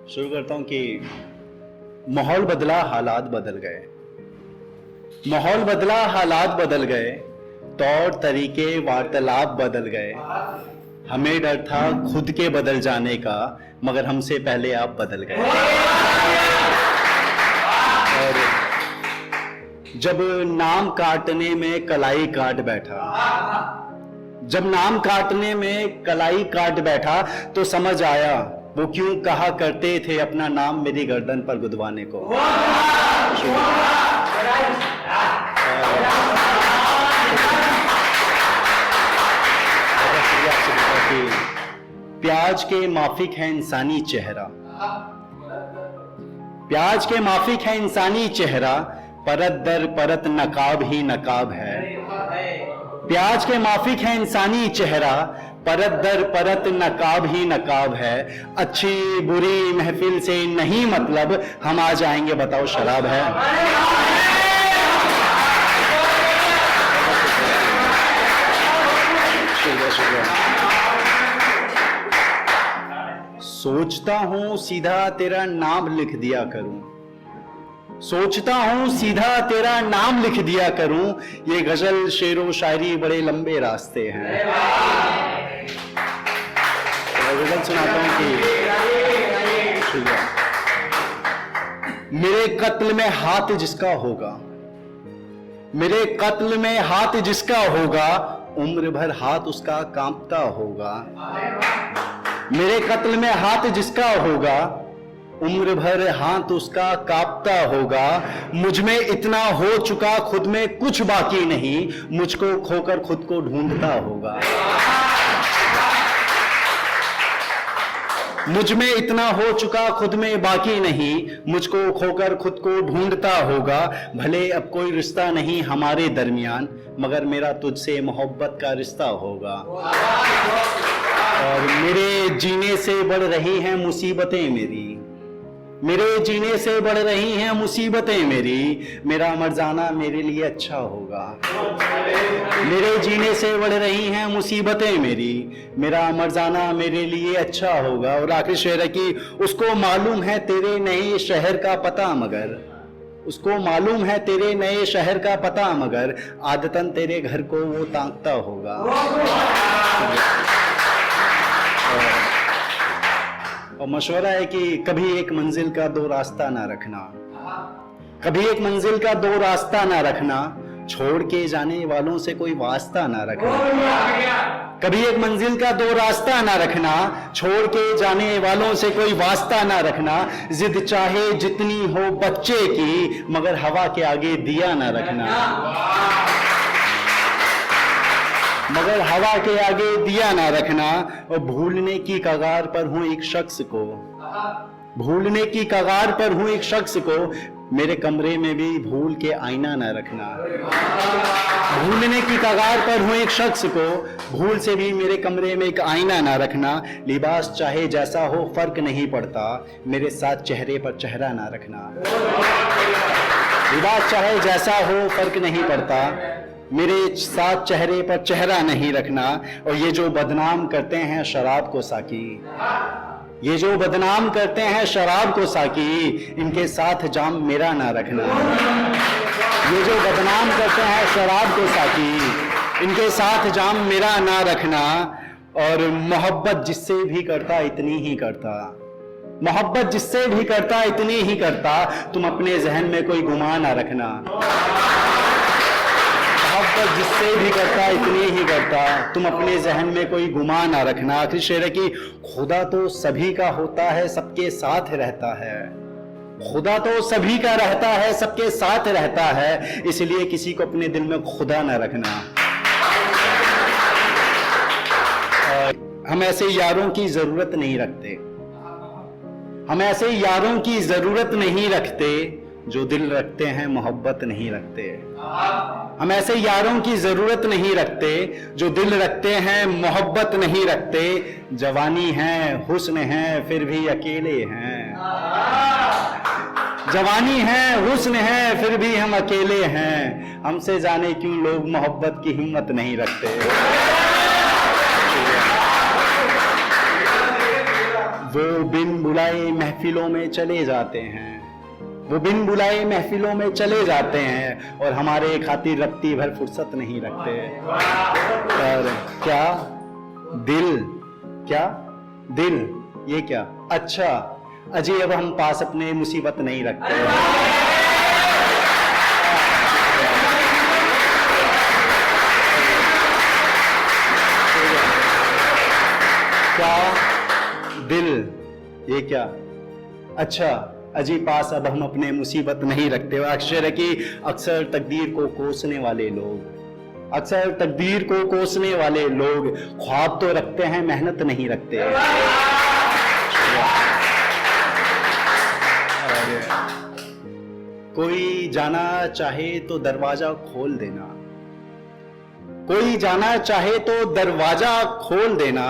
शुरू करता हूं कि माहौल बदला, हालात बदल गए। माहौल बदला, हालात बदल गए, तौर तरीके वार्तालाप बदल गए। हमें डर था खुद के बदल जाने का, मगर हमसे पहले आप बदल गए। और जब नाम काटने में कलाई काट बैठा, जब नाम काटने में कलाई काट बैठा, तो समझ आया वो क्यों कहा करते थे अपना नाम मेरी गर्दन पर गुदवाने को। प्याज के माफिक है इंसानी चेहरा, प्याज के माफिक है इंसानी चेहरा, परत दर परत नकाब ही नकाब है। प्याज के माफिक है इंसानी चेहरा, परत दर परत नकाब ही नकाब है। अच्छी बुरी महफिल से नहीं मतलब, हम आ जाएंगे बताओ शराब है। सोचता हूं सीधा तेरा नाम लिख दिया करूं, सोचता हूं सीधा तेरा नाम लिख दिया करूं। ये गजल शेरो शायरी बड़े लंबे रास्ते हैं। गजल सुनाता हूं कि मेरे कत्ल में हाथ जिसका होगा, मेरे कत्ल में हाथ जिसका होगा, उम्र भर हाथ उसका कांपता होगा। मेरे कत्ल में हाथ जिसका होगा, उम्र भर हाथ उसका कांपता होगा। मुझ में इतना हो चुका खुद में कुछ बाकी नहीं, मुझको खोकर खुद को ढूंढता होगा। मुझ में इतना हो चुका खुद में बाकी नहीं, मुझको खोकर खुद को ढूंढता होगा। भले अब कोई रिश्ता नहीं हमारे दरमियान, मगर मेरा तुझसे मोहब्बत का रिश्ता होगा। और मेरे जीने से बढ़ रही हैं मुसीबतें मेरी, मेरे जीने से बढ़ रही हैं मुसीबतें मेरी, मेरा मर जाना मेरे लिए अच्छा होगा। मेरे जीने से बढ़ रही हैं मुसीबतें मेरी, मेरा मर जाना मेरे लिए अच्छा होगा। और आखिरी शेर है कि उसको मालूम है तेरे नए शहर का पता, मगर उसको मालूम है तेरे नए शहर का पता, मगर आदतन तेरे घर को वो ताकता होगा। और मशवरा है कि कभी एक मंजिल का दो रास्ता ना रखना, कभी एक मंजिल का दो रास्ता ना रखना, छोड़ के जाने वालों से कोई वास्ता ना रखना। कभी एक मंजिल का दो रास्ता ना रखना, छोड़ के जाने वालों से कोई वास्ता ना रखना। जिद चाहे जितनी हो बच्चे की, मगर हवा के आगे दिया ना रखना, मगर हवा के आगे दिया ना रखना। और भूलने की कगार पर हूं एक शख्स को, भूलने की कगार पर हूं एक शख्स को, मेरे कमरे में भी भूल के आईना ना रखना। भूलने की कगार पर हूं एक शख्स को, भूल से भी मेरे कमरे में एक आईना ना रखना। लिबास चाहे जैसा हो फर्क नहीं पड़ता, मेरे साथ चेहरे पर चेहरा ना रखना। लिबास चाहे जैसा हो फर्क नहीं पड़ता, मेरे साथ चेहरे पर चेहरा नहीं रखना। और ये जो बदनाम करते हैं शराब को साकी, ये जो बदनाम करते हैं शराब को साकी, इनके साथ जाम मेरा ना रखना। ये जो बदनाम करते हैं शराब को साकी, इनके साथ जाम मेरा ना रखना। और मोहब्बत जिससे भी करता इतनी ही करता, मोहब्बत जिससे भी करता इतनी ही करता, तुम अपने जहन में कोई गुमान ना रखना। मोहब्बत जिससे भी करता इतनी ही करता, तुम अपने जहन में कोई गुमान ना रखना। आखिरी शेर है कि खुदा तो सभी का होता है, सबके साथ रहता है। खुदा तो सभी का रहता है, सबके साथ रहता है, इसलिए किसी को अपने दिल में खुदा ना रखना। हम ऐसे यारों की जरूरत नहीं रखते, हम ऐसे यारों की जरूरत नहीं रखते, जो दिल रखते हैं मोहब्बत नहीं रखते। हम ऐसे यारों की जरूरत नहीं रखते, जो दिल रखते हैं मोहब्बत नहीं रखते। जवानी है हुस्न है फिर भी अकेले हैं, जवानी है हुस्न है फिर भी हम अकेले हैं। हमसे जाने क्यों लोग मोहब्बत की हिम्मत नहीं रखते। वो बिन बुलाए महफिलों में चले जाते हैं, वो बिन बुलाए महफिलों में चले जाते हैं और हमारे खातिर रत्ती भर फुर्सत नहीं रखते। और क्या दिल, क्या दिल, ये क्या? अच्छा अजी अब हम पास अपने मुसीबत नहीं रखते। क्या दिल, ये क्या? अच्छा अजी पास अब हम अपने मुसीबत नहीं रखते। अक्षर है कि अक्सर तकदीर को कोसने वाले लोग, अक्सर तकदीर को कोसने वाले लोग ख्वाब तो रखते हैं, मेहनत नहीं रखते। कोई जाना चाहे तो दरवाजा खोल देना, कोई जाना चाहे तो दरवाजा खोल देना,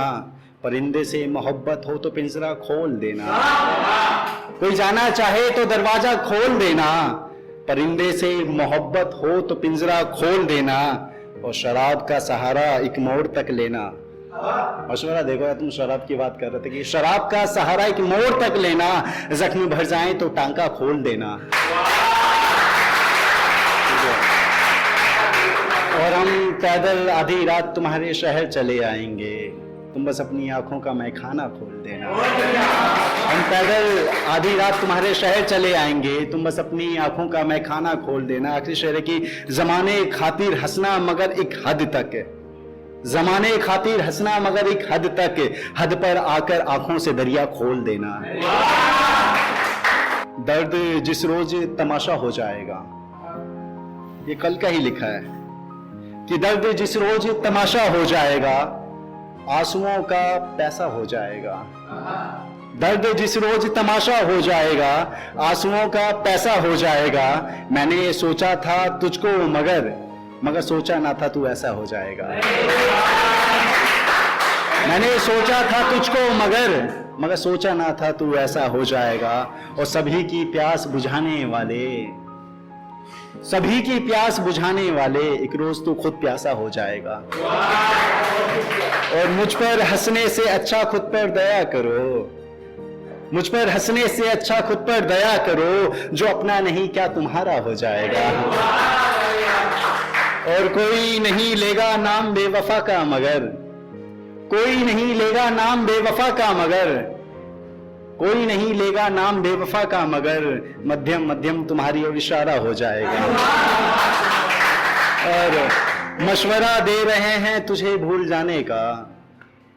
परिंदे से मोहब्बत हो तो पिंजरा खोल देना। कोई जाना चाहे तो दरवाजा खोल देना, परिंदे से मोहब्बत हो तो पिंजरा खोल देना, और शराब का सहारा एक मोड़ तक लेना। मशवरा देखो, तुम शराब की बात कर रहे थे कि शराब का सहारा एक मोड़ तक लेना, जख्म भर जाए तो टांका खोल देना। और हम पैदल आधी रात तुम्हारे शहर चले आएंगे, तुम बस अपनी आंखों का मैखाना खोल देना। हम पैदल आधी रात तुम्हारे शहर चले आएंगे, तुम बस अपनी आंखों का मैखाना खोल देना। आखिरी शेर है कि जमाने खातिर हंसना मगर एक हद तक, जमाने खातिर हंसना मगर एक हद तक, हद पर आकर आंखों से दरिया खोल देना। दर्द जिस रोज तमाशा हो जाएगा, ये कल का ही लिखा है कि दर्द जिस रोज तमाशा हो जाएगा, आंसुओं का पैसा हो जाएगा। दर्द जिस रोज तमाशा हो जाएगा, आंसुओं का पैसा हो जाएगा। मैंने सोचा था तुझको मगर सोचा ना था तू ऐसा हो जाएगा। मैंने सोचा था तुझको मगर सोचा ना था तू ऐसा हो जाएगा। और सभी की प्यास बुझाने वाले, सभी की प्यास बुझाने वाले, एक रोज तू खुद प्यासा हो जाएगा। और मुझ पर हंसने से अच्छा खुद पर दया करो, मुझ पर हंसने से अच्छा खुद पर दया करो, जो अपना नहीं क्या तुम्हारा हो जाएगा। और कोई नहीं लेगा नाम बेवफा का मगर, कोई नहीं लेगा नाम बेवफा का मगर, कोई नहीं लेगा नाम बेवफा का मगर, मध्यम मध्यम तुम्हारी ओर इशारा हो जाएगा। और मशवरा दे रहे हैं तुझे भूल जाने का,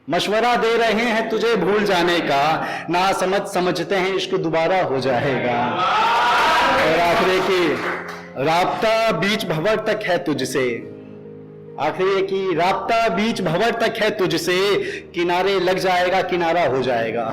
मशवरा दे रहे हैं तुझे भूल जाने का, ना समझते हैं इश्क दोबारा हो जाएगा। और आखिरी की राब्ता बीच भंवर तक है तुझसे, आखिरी की राब्ता बीच भंवर तक है तुझसे, किनारे लग जाएगा किनारा हो जाएगा।